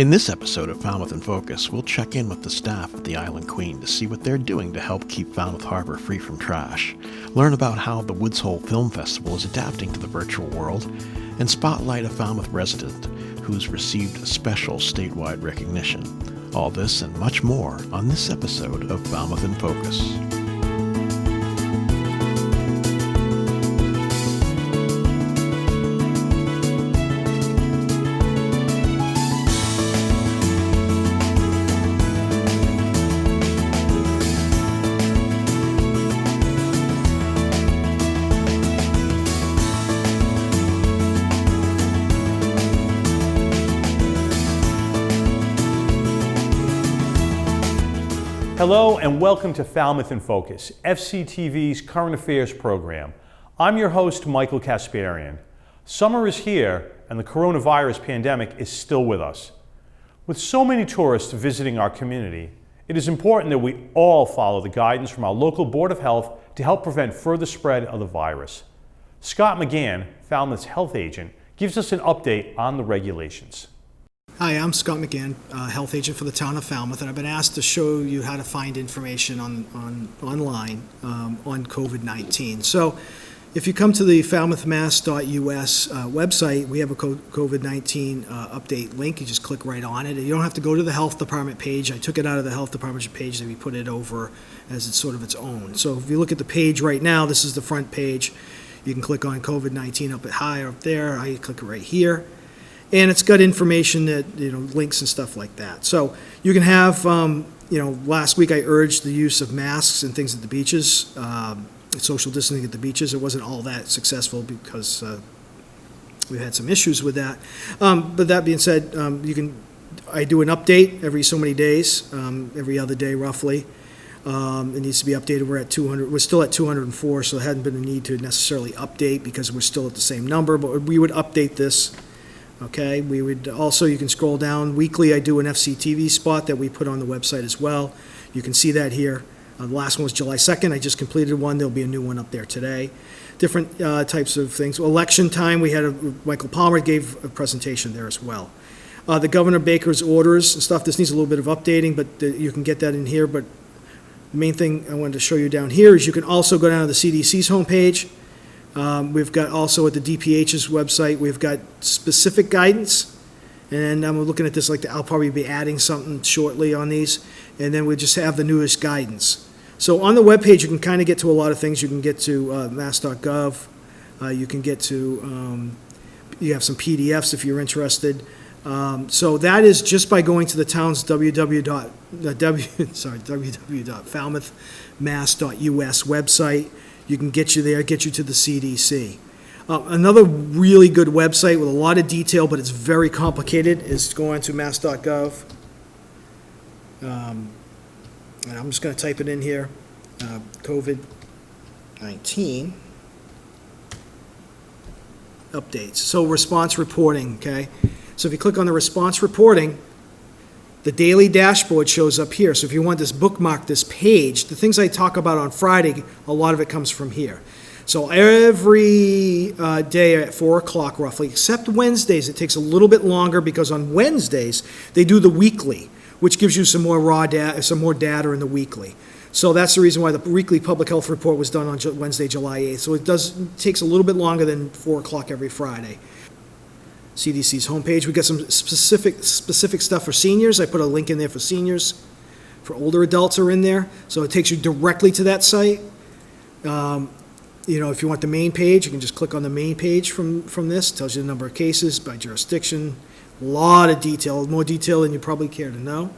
In this episode of Falmouth in Focus, we'll check in with the staff at the Island Queen to see what they're doing to help keep Falmouth Harbor free from trash, learn about how the Woods Hole Film Festival is adapting to the virtual world, and spotlight a Falmouth resident who's received special statewide recognition. All this and much more on this episode of Falmouth in Focus. Hello and welcome to Falmouth in Focus, FCTV's current affairs program. I'm your host, Michael Kasparian. Summer is here and the coronavirus pandemic is still with us. With so many tourists visiting our community, it is important that we all follow the guidance from our local Board of Health to help prevent further spread of the virus. Scott McGann, Falmouth's health agent, gives us an update on the regulations. Hi, I'm Scott McGann, health agent for the town of Falmouth, and I've been asked to show you how to find information online on COVID-19. So if you come to the falmouthmass.us website, we have a COVID-19 update link. You just click right on it. You don't have to go to the health department page. I took it out of the health department page and we put it over as it's sort of its own. So if you look at the page right now, this is the front page. You can click on COVID-19 up at high or up there. I click it right here. And it's got information that, links and stuff like that. So you can have, last week I urged the use of masks and things at the beaches, social distancing at the beaches. It wasn't all that successful because we had some issues with that. But that being said, I do an update every so many days, every other day roughly. It needs to be updated. We're at 200. We're still at 204, so there hadn't been a need to necessarily update because we're still at the same number. But we would update this. Okay, we would also, you can scroll down. Weekly, I do an FCTV spot that we put on the website as well. You can see that here. The last one was July 2nd. I just completed one. There'll be a new one up there today. Different types of things. Election time, we had Michael Palmer gave a presentation there as well. The Governor Baker's orders and stuff, this needs a little bit of updating, but you can get that in here. But the main thing I wanted to show you down here is you can also go down to the CDC's homepage. We've got also at the DPH's website, we've got specific guidance, and I'm looking at this like I'll probably be adding something shortly on these, and then we just have the newest guidance. So on the webpage, you can kind of get to a lot of things. You can get to mass.gov, you can get to, you have some PDFs if you're interested. So that is just by going to the town's www.falmouthmass.us website. You can get you there, get you to the CDC. Another really good website with a lot of detail, but it's very complicated, is going to mass.gov. And I'm just going to type it in here, COVID-19 updates. So response reporting, okay? So if you click on the response reporting, the daily dashboard shows up here. So if you want this bookmark, this page, the things I talk about on Friday, a lot of it comes from here. So every day at 4 o'clock roughly, except Wednesdays, it takes a little bit longer because on Wednesdays, they do the weekly, which gives you some more raw data, some more data in the weekly. So that's the reason why the weekly public health report was done on Wednesday, July 8th. So it takes a little bit longer than 4 o'clock every Friday. CDC's homepage. We got some specific stuff for seniors. I put a link in there for seniors. For older adults are in there, so it takes you directly to that site. If you want the main page, you can just click on the main page from this. It tells you the number of cases by jurisdiction. A lot of detail, more detail than you probably care to know,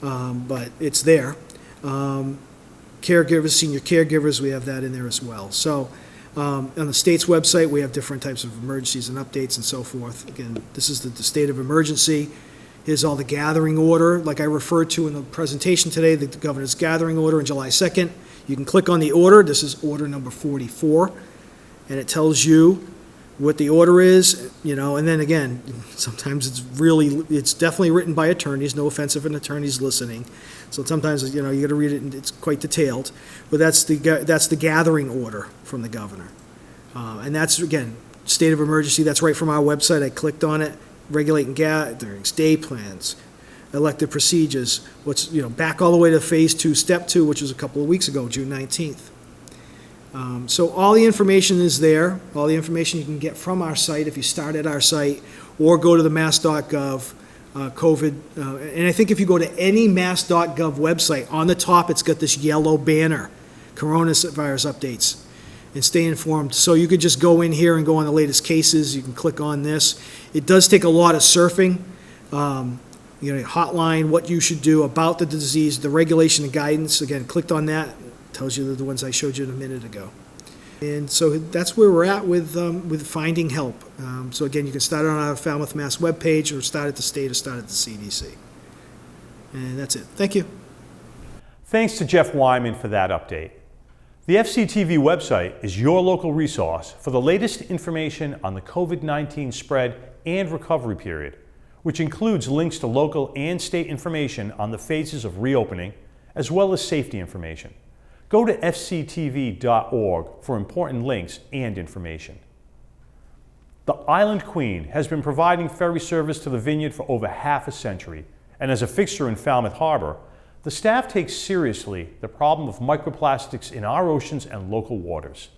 but it's there. Caregivers, senior caregivers, we have that in there as well. So. On the state's website, we have different types of emergencies and updates and so forth. Again, this is the state of emergency. Here's all the gathering order, like I referred to in the presentation today, the governor's gathering order on July 2nd. You can click on the order. This is order number 44, and it tells you what the order is, and then again, sometimes it's definitely written by attorneys. No offense if an attorney's listening. So sometimes, you got to read it and it's quite detailed, but that's the gathering order from the governor. And that's, again, state of emergency. That's right from our website. I clicked on it. regulating gatherings, day plans, elected procedures, what's, back all the way to phase 2, step 2, which was a couple of weeks ago, June 19th. So all the information is there, all the information you can get from our site if you start at our site, or go to the mass.gov COVID. And I think if you go to any mass.gov website, on the top it's got this yellow banner, coronavirus updates, and stay informed. So you could just go in here and go on the latest cases. You can click on this. It does take a lot of surfing. Hotline, what you should do about the disease, the regulation and guidance. Again, clicked on that. Tells you the ones I showed you a minute ago. And so that's where we're at with finding help. So again, you can start on our Falmouth Mass webpage, or start at the state, or start at the CDC. And that's it. Thank you. Thanks to Jeff Wyman for that update. The FCTV website is your local resource for the latest information on the COVID-19 spread and recovery period, which includes links to local and state information on the phases of reopening, as well as safety information. Go to fctv.org for important links and information. The Island Queen has been providing ferry service to the Vineyard for over half a century, and as a fixture in Falmouth Harbor, the staff takes seriously the problem of microplastics in our oceans and local waters.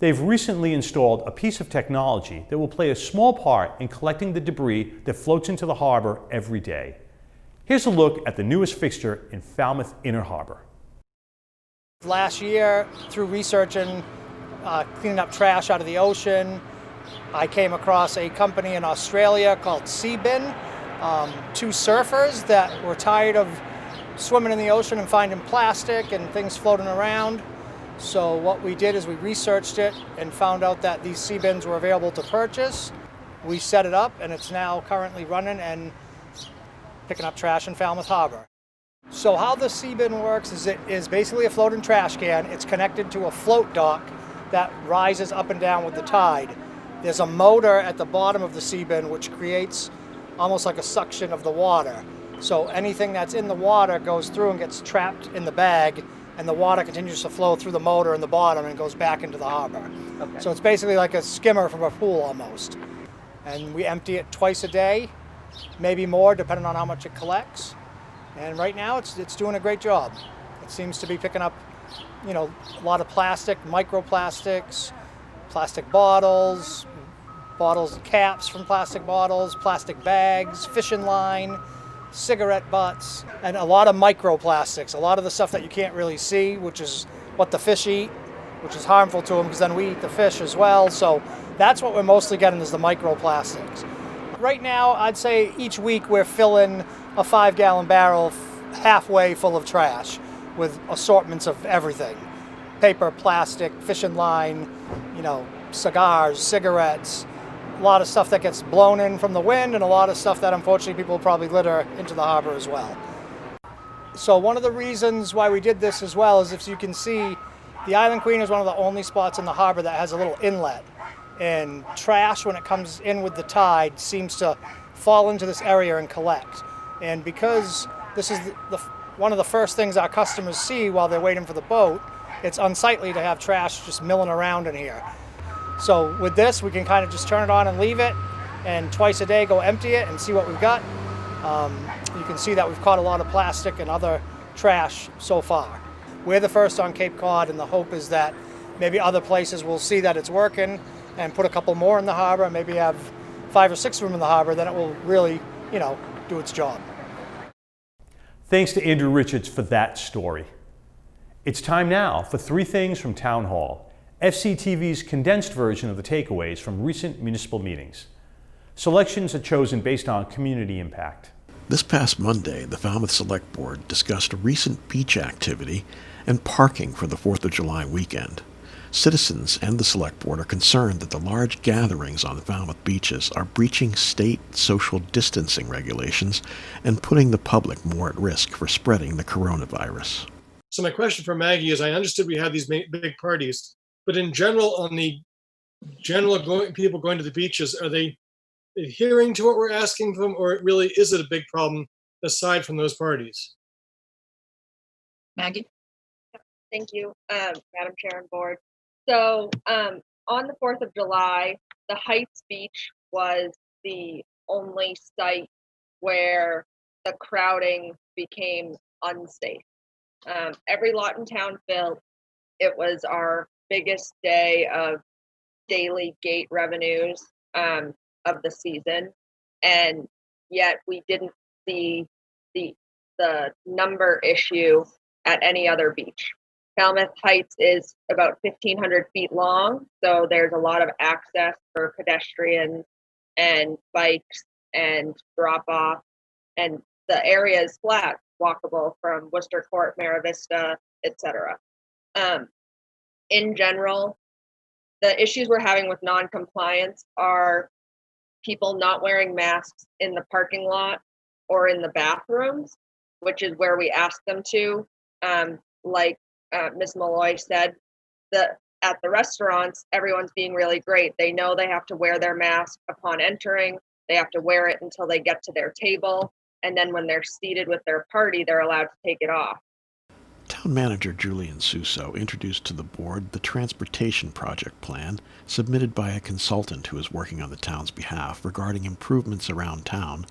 They've recently installed a piece of technology that will play a small part in collecting the debris that floats into the harbor every day. Here's a look at the newest fixture in Falmouth Inner Harbor. Last year, through researching cleaning up trash out of the ocean, I came across a company in Australia called Seabin, two surfers that were tired of swimming in the ocean and finding plastic and things floating around. So what we did is we researched it and found out that these sea bins were available to purchase. We set it up, and it's now currently running and picking up trash in Falmouth Harbor. So how the sea bin works is it is basically a floating trash can. It's connected to a float dock that rises up and down with the tide. There's a motor at the bottom of the sea bin which creates almost like a suction of the water. So anything that's in the water goes through and gets trapped in the bag, and the water continues to flow through the motor in the bottom and goes back into the harbor. Okay. So it's basically like a skimmer from a pool almost. And we empty it twice a day, maybe more depending on how much it collects. And right now it's doing a great job. It seems to be picking up, a lot of plastic, microplastics, plastic bottles and caps from plastic bottles, plastic bags, fishing line, cigarette butts, and a lot of microplastics, a lot of the stuff that you can't really see, which is what the fish eat, which is harmful to them because then we eat the fish as well. So that's what we're mostly getting, is the microplastics. Right now, I'd say each week we're filling a 5-gallon barrel halfway full of trash with assortments of everything. Paper, plastic, fishing line, cigars, cigarettes, a lot of stuff that gets blown in from the wind, and a lot of stuff that unfortunately people probably litter into the harbor as well. So one of the reasons why we did this as well is, if you can see, the Island Queen is one of the only spots in the harbor that has a little inlet. And trash, when it comes in with the tide, seems to fall into this area and collect. And because this is one of the first things our customers see while they're waiting for the boat, it's unsightly to have trash just milling around in here. So with this, we can kind of just turn it on and leave it, and twice a day go empty it and see what we've got. You can see that we've caught a lot of plastic and other trash so far. We're the first on Cape Cod, and the hope is that maybe other places will see that it's working and put a couple more in the harbor, and maybe have 5 or 6 of them in the harbor. Then it will really, do its job. Thanks to Andrew Richards for that story. It's time now for 3 things from Town Hall, FCTV's condensed version of the takeaways from recent municipal meetings. Selections are chosen based on community impact. This past Monday, the Falmouth Select Board discussed recent beach activity and parking for the 4th of July weekend. Citizens and the Select Board are concerned that the large gatherings on Falmouth beaches are breaching state social distancing regulations and putting the public more at risk for spreading the coronavirus. So my question for Maggie is, I understood we have these big parties, but in general, on the people going to the beaches, are they adhering to what we're asking of them, or really is it a big problem aside from those parties? Maggie? Thank you, Madam Chair and Board. So on the 4th of July, the Heights Beach was the only site where the crowding became unsafe. Every lot in town filled. It was our biggest day of daily gate revenues of the season, and yet we didn't see the number issue at any other beach. Falmouth Heights is about 1,500 feet long, so there's a lot of access for pedestrians and bikes and drop off, and the area is flat, walkable from Worcester Court, Mara Vista, etc. In general, the issues we're having with non-compliance are people not wearing masks in the parking lot or in the bathrooms, which is where we ask them to. Like Ms. Malloy said, at the restaurants, everyone's being really great. They know they have to wear their mask upon entering. They have to wear it until they get to their table. And then when they're seated with their party, they're allowed to take it off. Town Manager Julian Suso introduced to the board the Transportation Project Plan submitted by a consultant who is working on the town's behalf regarding improvements around town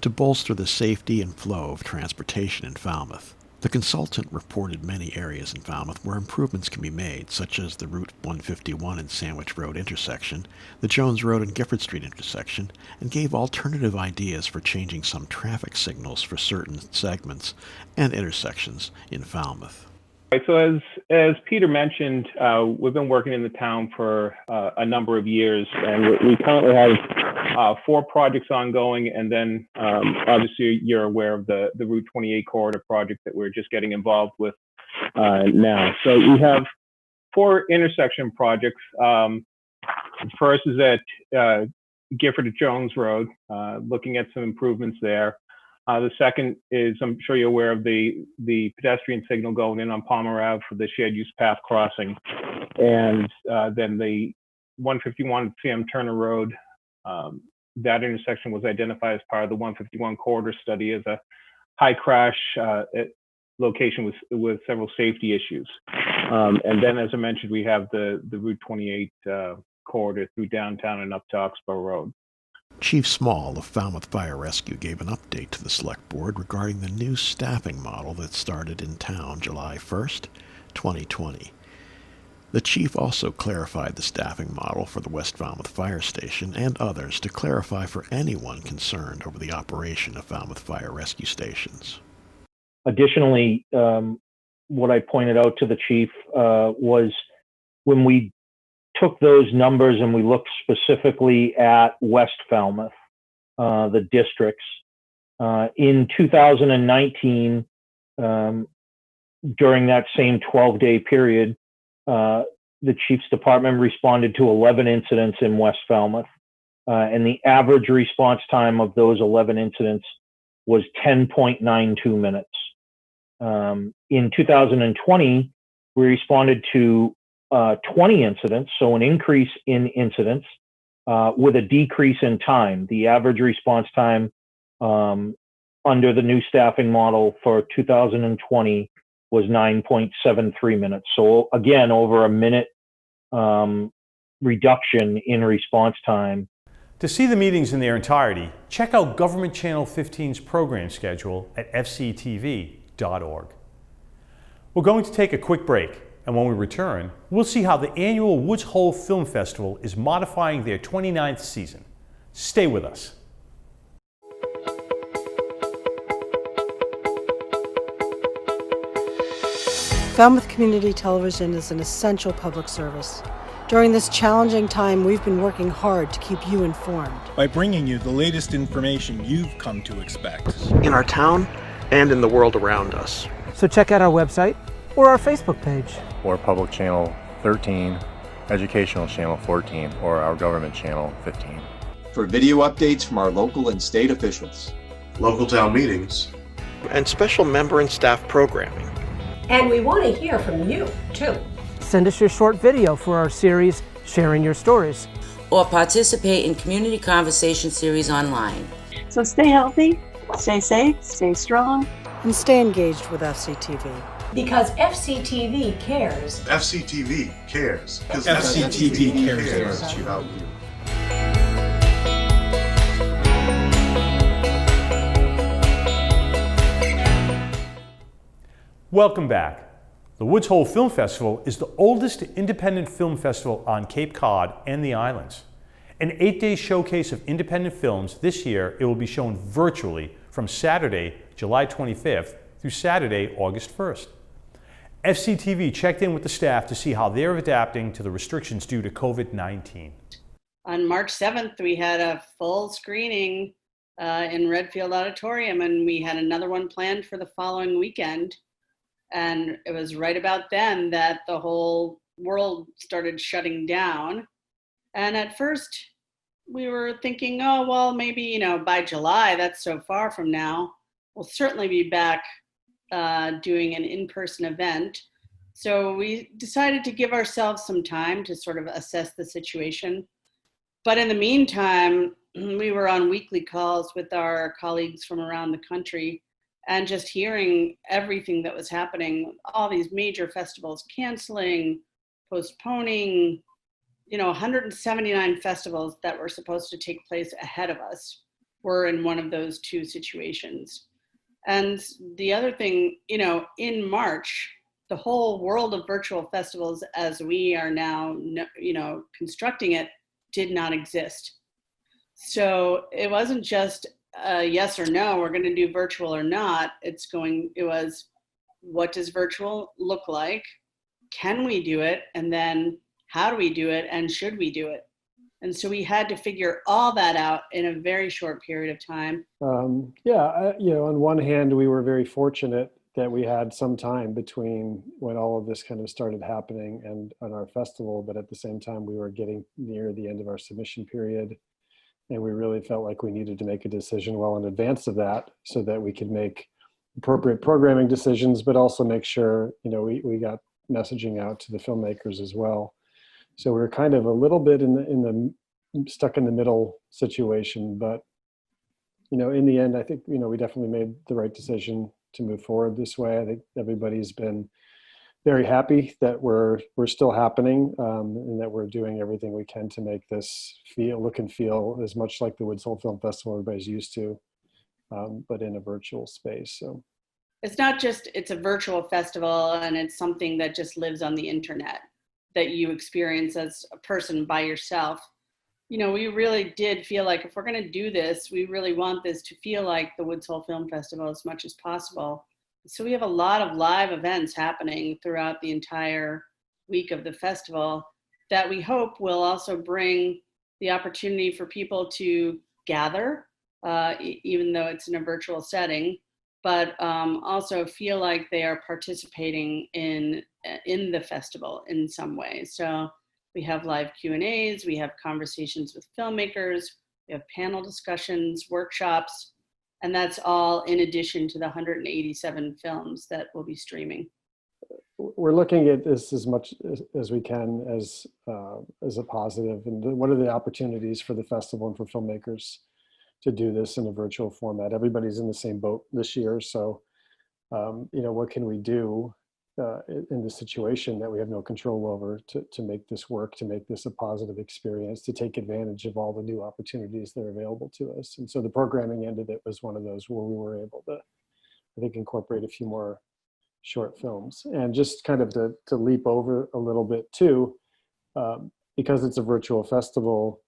to bolster the safety and flow of transportation in Falmouth. The consultant reported many areas in Falmouth where improvements can be made, such as the Route 151 and Sandwich Road intersection, the Jones Road and Gifford Street intersection, and gave alternative ideas for changing some traffic signals for certain segments and intersections in Falmouth. Right, so as Peter mentioned, we've been working in the town for a number of years, and we currently have 4 projects ongoing, and then obviously you're aware of the Route 28 corridor project that we're just getting involved with now. So we have 4 intersection projects. First is at Gifford to Jones Road, looking at some improvements there. The second is, I'm sure you're aware of the pedestrian signal going in on Palmer Ave for the shared use path crossing. And then the 151 Sam Turner Road, that intersection was identified as part of the 151 corridor study as a high crash location with several safety issues. And then, as I mentioned, we have the Route 28 corridor through downtown and up to Oxbow Road. Chief Small of Falmouth Fire Rescue gave an update to the Select Board regarding the new staffing model that started in town July 1st, 2020. The chief also clarified the staffing model for the West Falmouth Fire Station and others to clarify for anyone concerned over the operation of Falmouth Fire Rescue Stations. Additionally, what I pointed out to the chief was when we took those numbers and we looked specifically at West Falmouth, the districts. In 2019, during that same 12-day period, the chief's department responded to 11 incidents in West Falmouth, and the average response time of those 11 incidents was 10.92 minutes. In 2020, we responded to 20 incidents, so an increase in incidents with a decrease in time. The average response time under the new staffing model for 2020 was 9.73 minutes. So again, over a minute reduction in response time. To see the meetings in their entirety, check out Government Channel 15's program schedule at fctv.org. We're going to take a quick break. And when we return, we'll see how the annual Woods Hole Film Festival is modifying their 29th season. Stay with us. Falmouth Community Television is an essential public service. During this challenging time, we've been working hard to keep you informed. By bringing you the latest information you've come to expect. In our town and in the world around us. So check out our website or our Facebook page. Or Public Channel 13, Educational Channel 14, or our Government Channel 15. For video updates from our local and state officials. Local town meetings. And special member and staff programming. And we want to hear from you, too. Send us your short video for our series, Sharing Your Stories. Or participate in community conversation series online. So stay healthy, stay safe, stay strong. And stay engaged with FCTV. Because FCTV cares. FCTV cares. Because FCTV cares about you. Welcome back. The Woods Hole Film Festival is the oldest independent film festival on Cape Cod and the islands. An 8-day showcase of independent films. This year, it will be shown virtually from Saturday, July 25th through Saturday, August 1st. FCTV checked in with the staff to see how they're adapting to the restrictions due to COVID-19. On March 7th, we had a full screening in Redfield Auditorium, and we had another one planned for the following weekend. And it was right about then that the whole world started shutting down. And at first we were thinking, oh, well, maybe, by July, that's so far from now, we'll certainly be back doing an in-person event. So we decided to give ourselves some time to sort of assess the situation. But in the meantime, we were on weekly calls with our colleagues from around the country and just hearing everything that was happening, all these major festivals canceling, postponing, 179 festivals that were supposed to take place ahead of us were in one of those two situations. And the other thing, in March, the whole world of virtual festivals as we are now, constructing it did not exist. So it wasn't just yes or no, we're going to do virtual or not. It was, what does virtual look like? Can we do it? And then how do we do it? And should we do it? And so we had to figure all that out in a very short period of time. On one hand, we were very fortunate that we had some time between when all of this kind of started happening and on our festival, but at the same time, we were getting near the end of our submission period. And we really felt like we needed to make a decision well in advance of that so that we could make appropriate programming decisions, but also make sure, we got messaging out to the filmmakers as well. So we were kind of a little bit stuck in the middle situation, but, in the end, I think, we definitely made the right decision to move forward this way. I think everybody's been very happy that we're still happening and that we're doing everything we can to make this look and feel as much like the Woods Hole Film Festival everybody's used to, but in a virtual space. So it's not just, it's a virtual festival and it's something that just lives on the internet that you experience as a person by yourself. We really did feel like if we're going to do this, we really want this to feel like the Woods Hole Film Festival as much as possible. So we have a lot of live events happening throughout the entire week of the festival that we hope will also bring the opportunity for people to gather, even though it's in a virtual setting, but also feel like they are participating in the festival in some way. So we have live Q&As, we have conversations with filmmakers, we have panel discussions, workshops, and that's all in addition to the 187 films that will be streaming. We're looking at this as much as we can as a positive. And what are the opportunities for the festival and for filmmakers to do this in a virtual format? Everybody's in the same boat this year. So, what can we do in this situation that we have no control over to make this work, to make this a positive experience, to take advantage of all the new opportunities that are available to us. And so the programming end of it was one of those where we were able to, I think, incorporate a few more short films. And just kind of to leap over a little bit too, because it's a virtual festival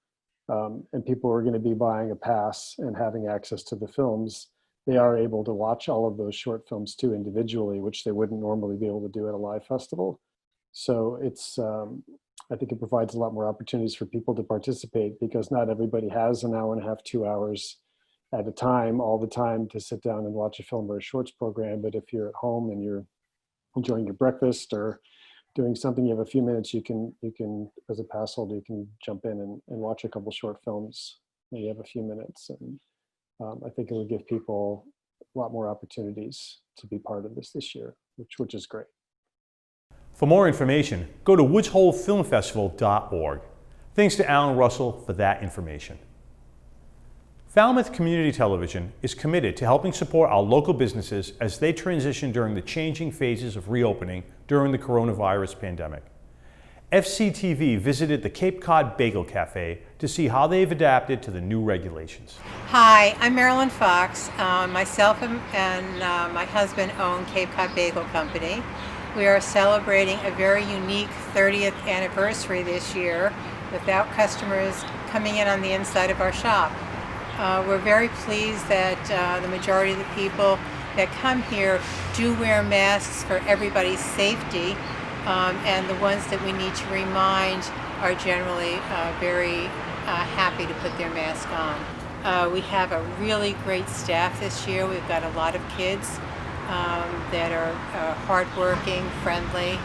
and people are going to be buying a pass and having access to the films, they are able to watch all of those short films too individually, which they wouldn't normally be able to do at a live festival. So it's, I think it provides a lot more opportunities for people to participate because not everybody has an hour and a half, 2 hours at a time, all the time to sit down and watch a film or a shorts program. But if you're at home and you're enjoying your breakfast or doing something, you have a few minutes, you can as a pass holder, you can jump in and watch a couple short films when you have a few minutes. And I think it would give people a lot more opportunities to be part of this year, which is great. For more information, go to woodsholefilmfestival.org. Thanks to Alan Russell for that information. Falmouth Community Television is committed to helping support our local businesses as they transition during the changing phases of reopening during the coronavirus pandemic. FCTV visited the Cape Cod Bagel Cafe to see how they've adapted to the new regulations. Hi, I'm MARILYN Fox. Myself and my husband own Cape Cod Bagel Company. We are celebrating a very unique 30th anniversary this year without customers coming in on the inside of our shop. We're very pleased that the majority of the people that come here do wear masks for everybody's safety, and the ones that we need to remind are generally very happy to put their mask on. We have a really great staff this year. We've got a lot of kids that are hardworking, friendly,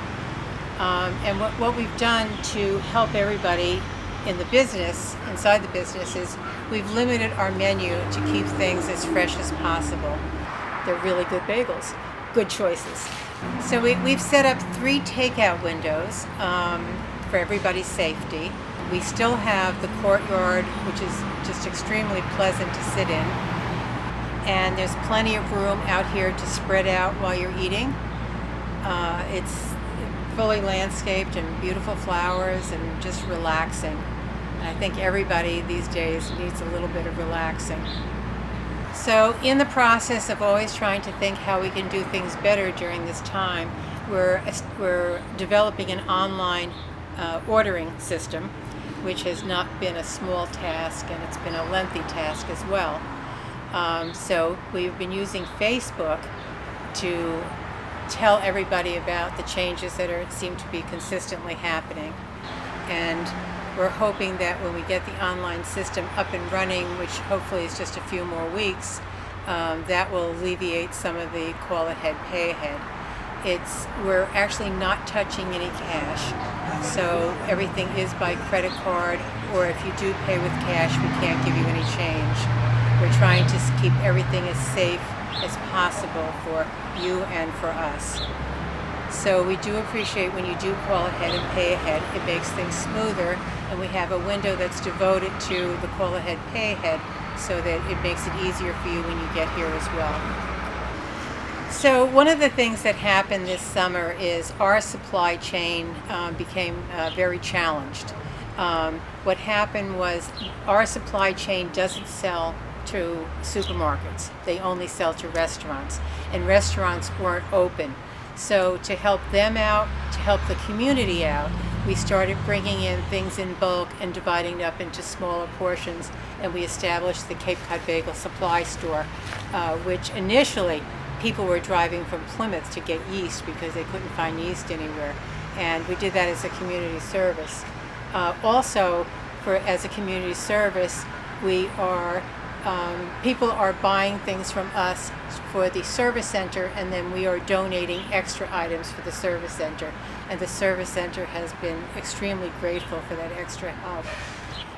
and what we've done to help everybody in the business, inside the business, is we've limited our menu to keep things as fresh as possible. They're really good bagels, good choices. So we've set up 3 takeout windows for everybody's safety. We still have the courtyard, which is just extremely pleasant to sit in. And there's plenty of room out here to spread out while you're eating. It's fully landscaped and beautiful flowers and just relaxing. And I think everybody these days needs a little bit of relaxing. So in the process of always trying to think how we can do things better during this time, we're developing an online ordering system, which has not been a small task, and it's been a lengthy task as well. So we've been using Facebook to tell everybody about the changes that seem to be consistently happening. And we're hoping that when we get the online system up and running, which hopefully is just a few more weeks, that will alleviate some of the call ahead, pay ahead. We're actually not touching any cash. So everything is by credit card, or if you do pay with cash, we can't give you any change. We're trying to keep everything as safe as possible for you and for us. So we do appreciate when you do call ahead and pay ahead. It makes things smoother, and we have a window that's devoted to the call ahead, pay ahead, so that it makes it easier for you when you get here as well. So one of the things that happened this summer is our supply chain became very challenged. What happened was our supply chain doesn't sell to supermarkets. They only sell to restaurants, and restaurants weren't open. So to help them out, to help the community out, we started bringing in things in bulk and dividing it up into smaller portions, and we established the Cape Cod Bagel Supply Store, which initially people were driving from Plymouth to get yeast because they couldn't find yeast anywhere, and we did that as a community service. Also, as a community service, people are buying things from us for the service center, and then we are donating extra items for the service center. And the service center has been extremely grateful for that extra help.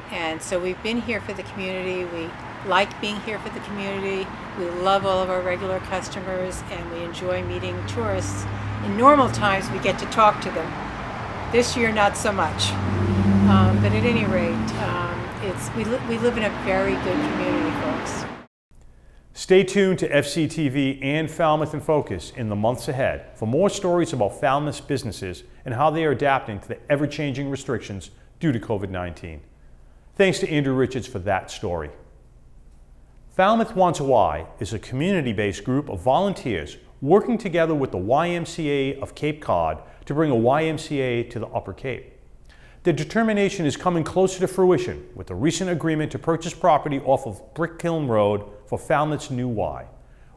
And so we've been here for the community. We like being here for the community. We love all of our regular customers, and we enjoy meeting tourists. In normal times, we get to talk to them. This year, not so much. But at any rate, we live in a very good community, folks. Stay tuned to FCTV and Falmouth in Focus in the months ahead for more stories about Falmouth's businesses and how they are adapting to the ever-changing restrictions due to COVID-19. Thanks to Andrew Richards for that story. Falmouth Wants Why is a community-based group of volunteers working together with the YMCA of Cape Cod to bring a YMCA to the Upper Cape. The determination is coming closer to fruition with a recent agreement to purchase property off of Brick Kiln Road for Falmouth's new Y.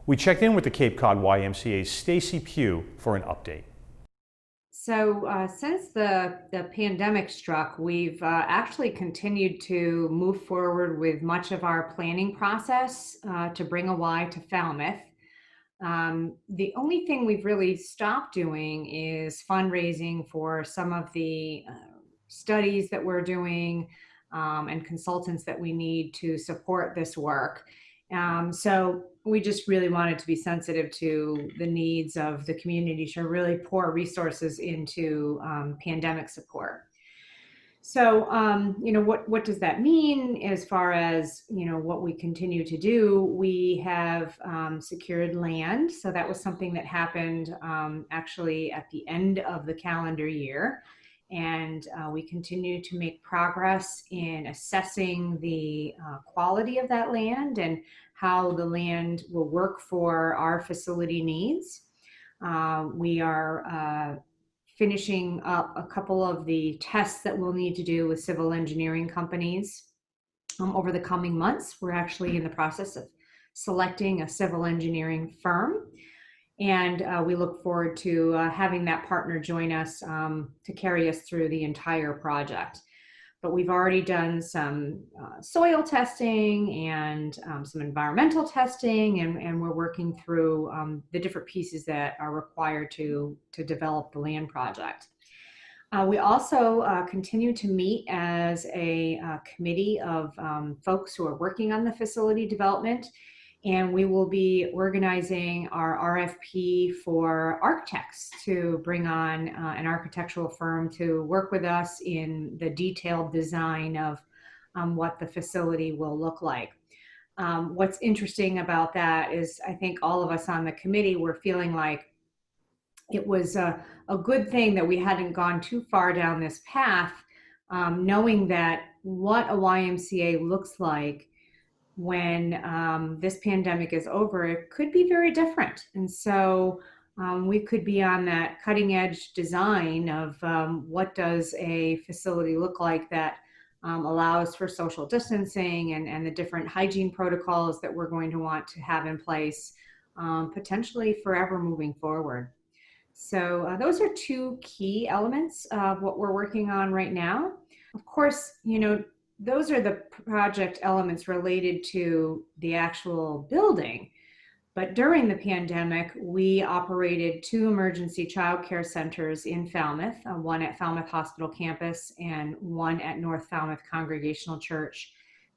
We checked in with the Cape Cod YMCA's Stacy Pugh for an update. So since the pandemic struck, we've actually continued to move forward with much of our planning process to bring a Y to Falmouth. The only thing we've really stopped doing is fundraising for some of the studies that we're doing and consultants that we need to support this work. So we just really wanted to be sensitive to the needs of the community to really pour resources into pandemic support. So, what does that mean as far as, what we continue to do? We have secured land. So that was something that happened actually at the end of the calendar year. And we continue to make progress in assessing the quality of that land and how the land will work for our facility needs. We are finishing up a couple of the tests that we'll need to do with civil engineering companies over the coming months. We're actually in the process of selecting a civil engineering firm, and we look forward to having that partner join us to carry us through the entire project. But we've already done some soil testing and some environmental testing, and we're working through the different pieces that are required to develop the land project. We also continue to meet as a committee of folks who are working on the facility development, and we will be organizing our RFP for architects to bring on an architectural firm to work with us in the detailed design of what the facility will look like. What's interesting about that is I think all of us on the committee were feeling like it was a good thing that we hadn't gone too far down this path, knowing that what a YMCA looks like when this pandemic is over, it could be very different. And so we could be on that cutting edge design of what does a facility look like that allows for social distancing and the different hygiene protocols that we're going to want to have in place potentially forever moving forward. So those are two key elements of what we're working on right now. Of course, you know, those are the project elements related to the actual building. But during the pandemic, we operated 2 emergency childcare centers in Falmouth, one at Falmouth Hospital campus and one at North Falmouth Congregational Church,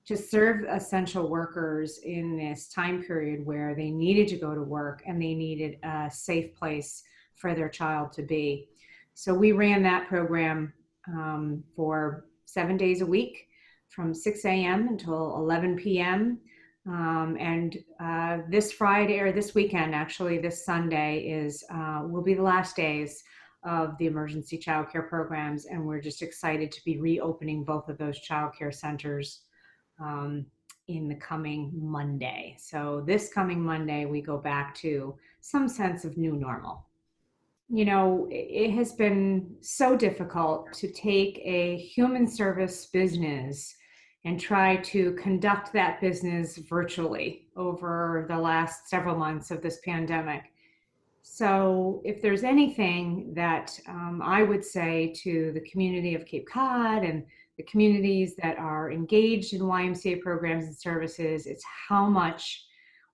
to serve essential workers in this time period where they needed to go to work and they needed a safe place for their child to be. So we ran that program for 7 days a week, from 6 a.m. until 11 p.m. This Friday, or this weekend, actually, this Sunday will be the last days of the emergency childcare programs, and we're just excited to be reopening both of those childcare centers in the coming Monday. So this coming Monday, we go back to some sense of new normal. You know, it has been so difficult to take a human service business and try to conduct that business virtually over the last several months of this pandemic. So if there's anything that I would say to the community of Cape Cod and the communities that are engaged in YMCA programs and services, it's how much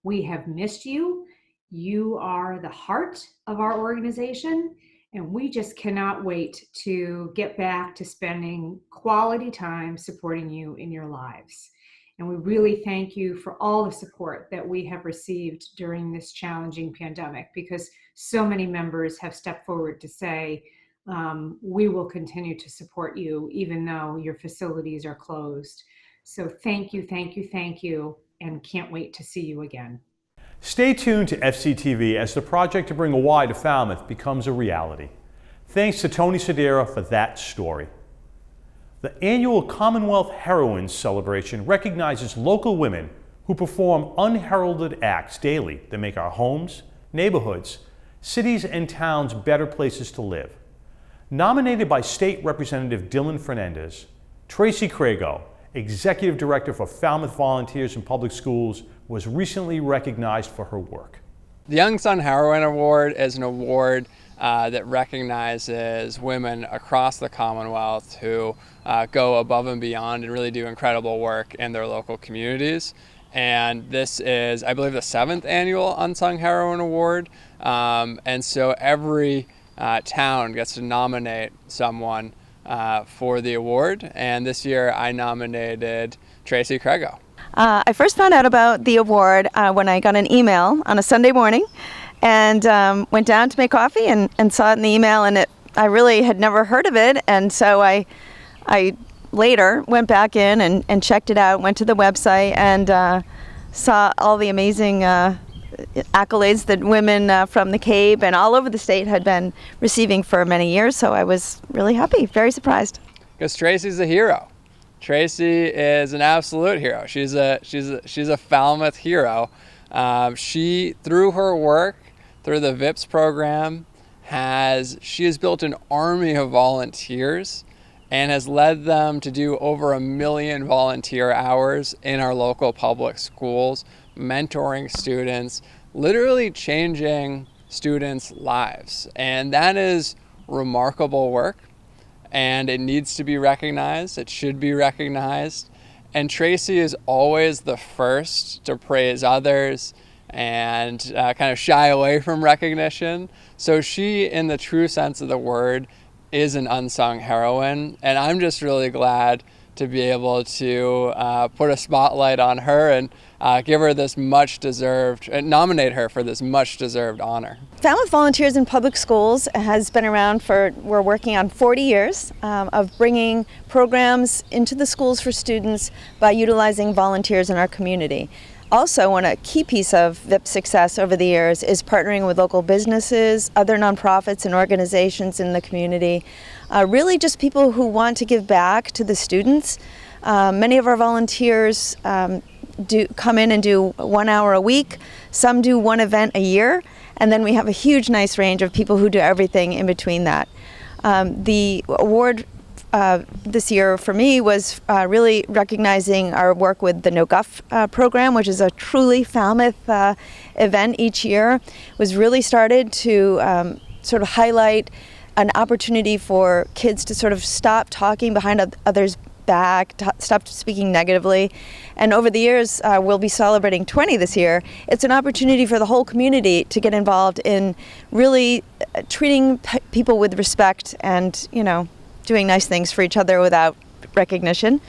we have missed you. You are the heart of our organization, and we just cannot wait to get back to spending quality time supporting you in your lives. And we really thank you for all the support that we have received during this challenging pandemic, because so many members have stepped forward to say, we will continue to support you even though your facilities are closed. So thank you, thank you, thank you, and can't wait to see you again. Stay tuned to FCTV as the project to bring a Y to Falmouth becomes a reality. Thanks to Tony Sedera for that story. The annual Commonwealth Heroines Celebration recognizes local women who perform unheralded acts daily that make our homes, neighborhoods, cities, and towns better places to live. Nominated by State Representative Dylan Fernandez, Tracy Crago, Executive Director for Falmouth Volunteers in Public Schools, was recently recognized for her work. The Unsung Heroine Award is an award that recognizes women across the Commonwealth who go above and beyond and really do incredible work in their local communities. And this is, I believe, the 7th annual Unsung Heroine Award. And so every town gets to nominate someone for the award. And this year I nominated Tracy Crago. I first found out about the award when I got an email on a Sunday morning, and went down to make coffee and saw it in the email, and I really had never heard of it, and so I later went back in and checked it out, went to the website, and saw all the amazing accolades that women from the Cape and all over the state had been receiving for many years. So I was really happy, very surprised. Because Tracy's a hero. Tracy is an absolute hero. She's a Falmouth hero. She, through her work, through the VIPS program, she has built an army of volunteers and has led them to do over 1 million volunteer hours in our local public schools, mentoring students, literally changing students' lives. And that is remarkable work, and it needs to be recognized. It should be recognized. And Tracy is always the first to praise others and kind of shy away from recognition. So she, in the true sense of the word, is an unsung heroine, and I'm just really glad to be able to put a spotlight on her and give her this much-deserved, nominate her for this much-deserved honor. Falmouth Volunteers in Public Schools has been around we're working on 40 years of bringing programs into the schools for students by utilizing volunteers in our community. Also, a key piece of VIP's success over the years is partnering with local businesses, other nonprofits and organizations in the community, really just people who want to give back to the students. Many of our volunteers come in and do 1 hour a week. Some do one event a year, and then we have a huge, nice range of people who do everything in between that. The award this year for me was really recognizing our work with the No Guff program, which is a truly Falmouth event each year. It was really started to sort of highlight an opportunity for kids to sort of stop talking behind others' back, stop speaking negatively. And over the years, we'll be celebrating 20 this year. It's an opportunity for the whole community to get involved in really treating people with respect and, doing nice things for each other without recognition.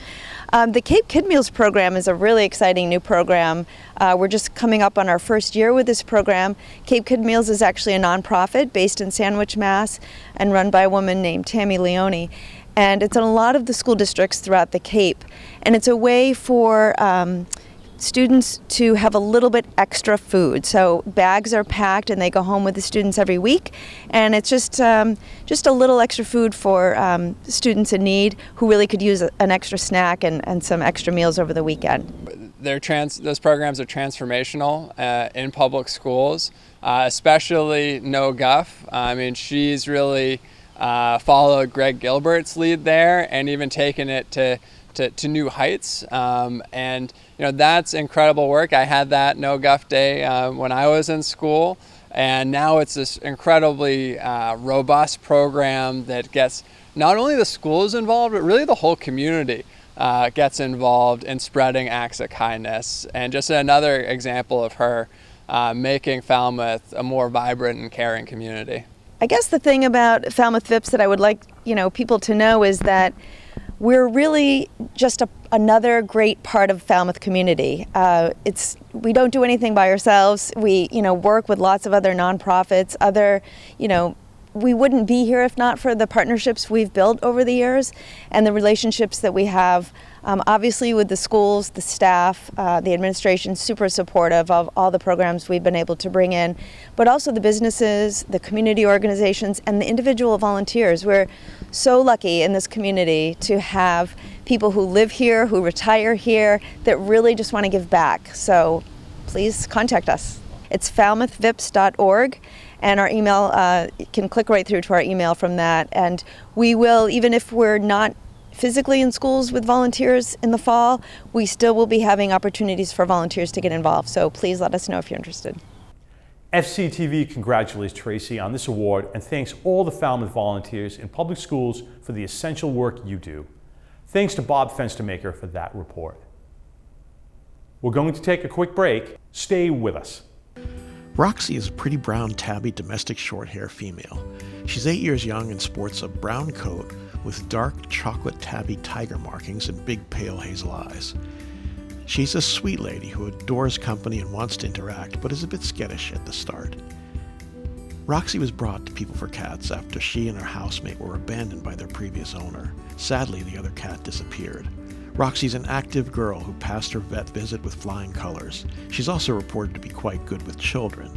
The Cape Kid Meals program is a really exciting new program. We're just coming up on our first year with this program. Cape Kid Meals is actually a nonprofit based in Sandwich, Mass, and run by a woman named Tammy Leone. And it's in a lot of the school districts throughout the Cape. And it's a way for students to have a little bit extra food. So bags are packed and they go home with the students every week, and it's just a little extra food for students in need who really could use an extra snack and some extra meals over the weekend. Those programs are transformational in public schools, especially No Guff. I mean, she's really followed Greg Gilbert's lead there and even taken it to new heights, and that's incredible work. I had that No Guff Day when I was in school, and now it's this incredibly robust program that gets not only the schools involved, but really the whole community gets involved in spreading acts of kindness. And just another example of her making Falmouth a more vibrant and caring community. I guess the thing about Falmouth VIPS that I would like people to know is that we're really just another great part of Falmouth community. We don't do anything by ourselves. We work with lots of other nonprofits. We wouldn't be here if not for the partnerships we've built over the years and the relationships that we have. Obviously with the schools, the staff, the administration, super supportive of all the programs we've been able to bring in, but also the businesses, the community organizations, and the individual volunteers. We're so lucky in this community to have people who live here, who retire here, that really just want to give back. So please contact us. It's falmouthvips.org. And our email, you can click right through to our email from that. And we will, even if we're not physically in schools with volunteers in the fall, we still will be having opportunities for volunteers to get involved. So please let us know if you're interested. FCTV congratulates Tracy on this award and thanks all the Falmouth volunteers in public schools for the essential work you do. Thanks to Bob Fenstermaker for that report. We're going to take a quick break. Stay with us. Roxy is a pretty brown tabby domestic short-hair female. She's 8 years young and sports a brown coat with dark chocolate tabby tiger markings and big pale hazel eyes. She's a sweet lady who adores company and wants to interact, but is a bit skittish at the start. Roxy was brought to People for Cats after she and her housemate were abandoned by their previous owner. Sadly, the other cat disappeared. Roxy's an active girl who passed her vet visit with flying colors. She's also reported to be quite good with children.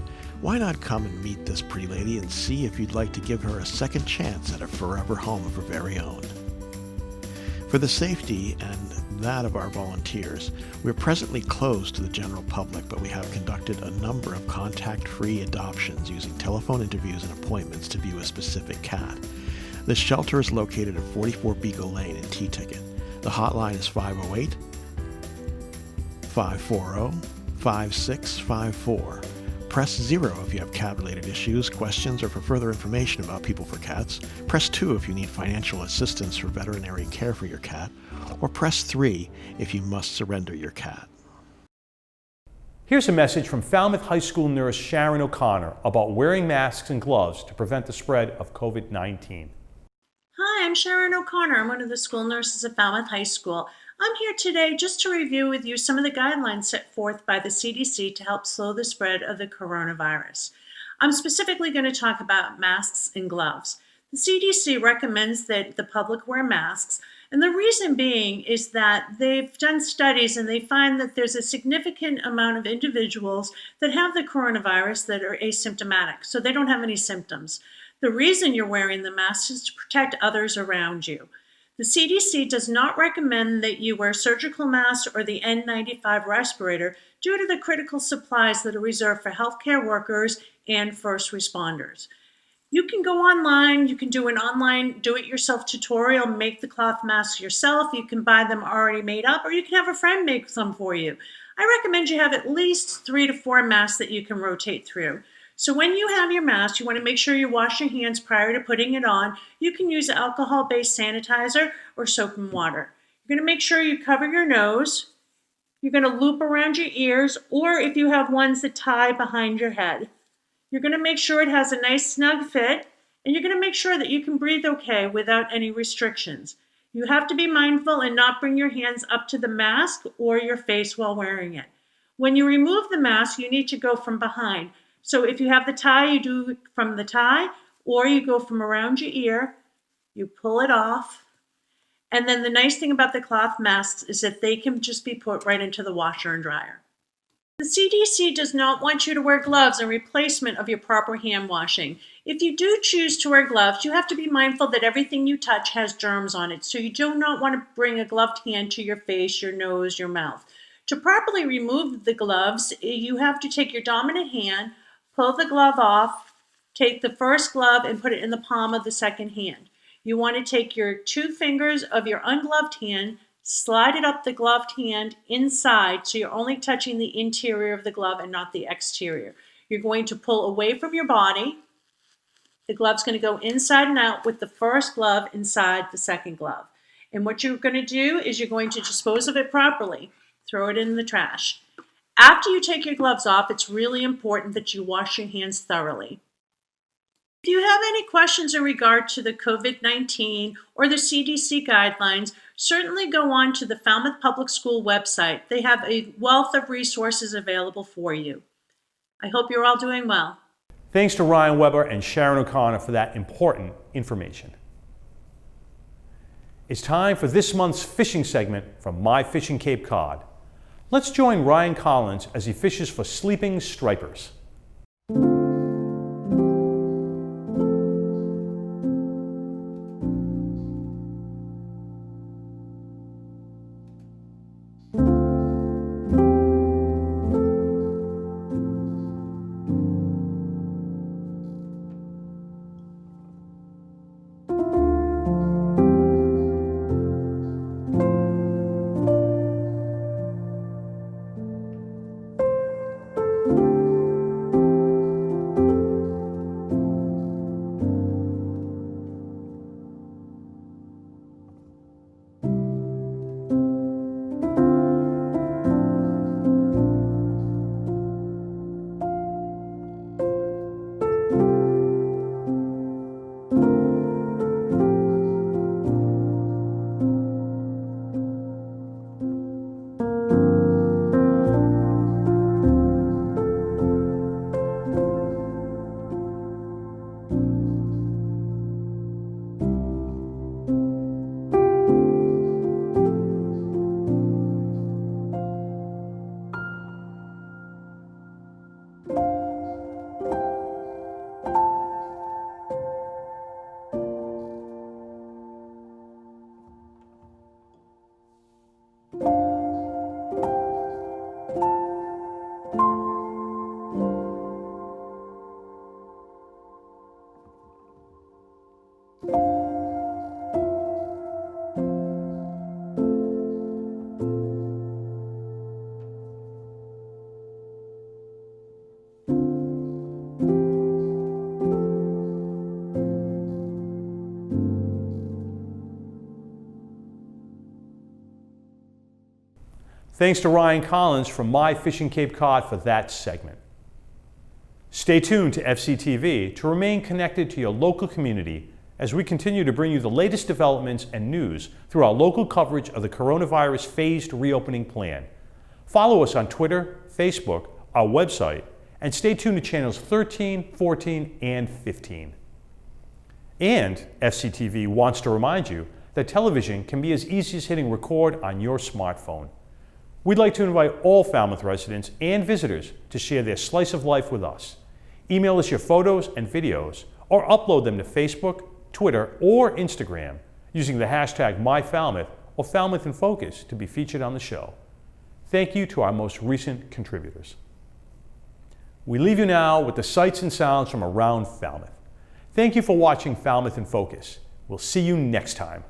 Why not come and meet this pretty lady and see if you'd like to give her a second chance at a forever home of her very own? For the safety and that of our volunteers, we're presently closed to the general public, but we have conducted a number of contact-free adoptions using telephone interviews and appointments to view a specific cat. This shelter is located at 44 Beagle Lane in T-Ticket. The hotline is 508-540-5654. Press 0 if you have cat-related issues, questions, or for further information about People for Cats. Press 2 if you need financial assistance for veterinary care for your cat. Or press 3 if you must surrender your cat. Here's a message from Falmouth High School nurse Sharon O'Connor about wearing masks and gloves to prevent the spread of COVID-19. Hi, I'm Sharon O'Connor. I'm one of the school nurses at Falmouth High School. I'm here today just to review with you some of the guidelines set forth by the CDC to help slow the spread of the coronavirus. I'm specifically going to talk about masks and gloves. The CDC recommends that the public wear masks, and the reason being is that they've done studies and they find that there's a significant amount of individuals that have the coronavirus that are asymptomatic, so they don't have any symptoms. The reason you're wearing the mask is to protect others around you. The CDC does not recommend that you wear surgical masks or the N95 respirator due to the critical supplies that are reserved for healthcare workers and first responders. You can go online, you can do an online do-it-yourself tutorial, make the cloth masks yourself, you can buy them already made up, or you can have a friend make some for you. I recommend you have at least 3 to 4 masks that you can rotate through. So when you have your mask, you want to make sure you wash your hands prior to putting it on. You can use alcohol-based sanitizer or soap and water. You're going to make sure you cover your nose. You're going to loop around your ears, or if you have ones that tie behind your head. You're going to make sure it has a nice snug fit, and you're going to make sure that you can breathe okay without any restrictions. You have to be mindful and not bring your hands up to the mask or your face while wearing it. When you remove the mask, you need to go from behind. So if you have the tie, you do it from the tie, or you go from around your ear, you pull it off. And then the nice thing about the cloth masks is that they can just be put right into the washer and dryer. The CDC does not want you to wear gloves in replacement of your proper hand washing. If you do choose to wear gloves, you have to be mindful that everything you touch has germs on it. So you do not want to bring a gloved hand to your face, your nose, your mouth. To properly remove the gloves, you have to take your dominant hand, pull the glove off, take the first glove and put it in the palm of the second hand. You want to take your 2 fingers of your ungloved hand, slide it up the gloved hand inside, so you're only touching the interior of the glove and not the exterior. You're going to pull away from your body. The glove's going to go inside and out with the first glove inside the second glove. And what you're going to do is you're going to dispose of it properly. Throw it in the trash. After you take your gloves off, it's really important that you wash your hands thoroughly. If you have any questions in regard to the COVID-19 or the CDC guidelines, certainly go on to the Falmouth Public School website. They have a wealth of resources available for you. I hope you're all doing well. Thanks to Ryan Weber and Sharon O'Connor for that important information. It's time for this month's fishing segment from My Fishing Cape Cod. Let's join Ryan Collins as he fishes for sleeping stripers. Thanks to Ryan Collins from My Fishing Cape Cod for that segment. Stay tuned to FCTV to remain connected to your local community as we continue to bring you the latest developments and news through our local coverage of the coronavirus phased reopening plan. Follow us on Twitter, Facebook, our website, and stay tuned to channels 13, 14, and 15. And FCTV wants to remind you that television can be as easy as hitting record on your smartphone. We'd like to invite all Falmouth residents and visitors to share their slice of life with us. Email us your photos and videos or upload them to Facebook, Twitter, or Instagram using the hashtag MyFalmouth or Falmouth in Focus to be featured on the show. Thank you to our most recent contributors. We leave you now with the sights and sounds from around Falmouth. Thank you for watching Falmouth in Focus. We'll see you next time.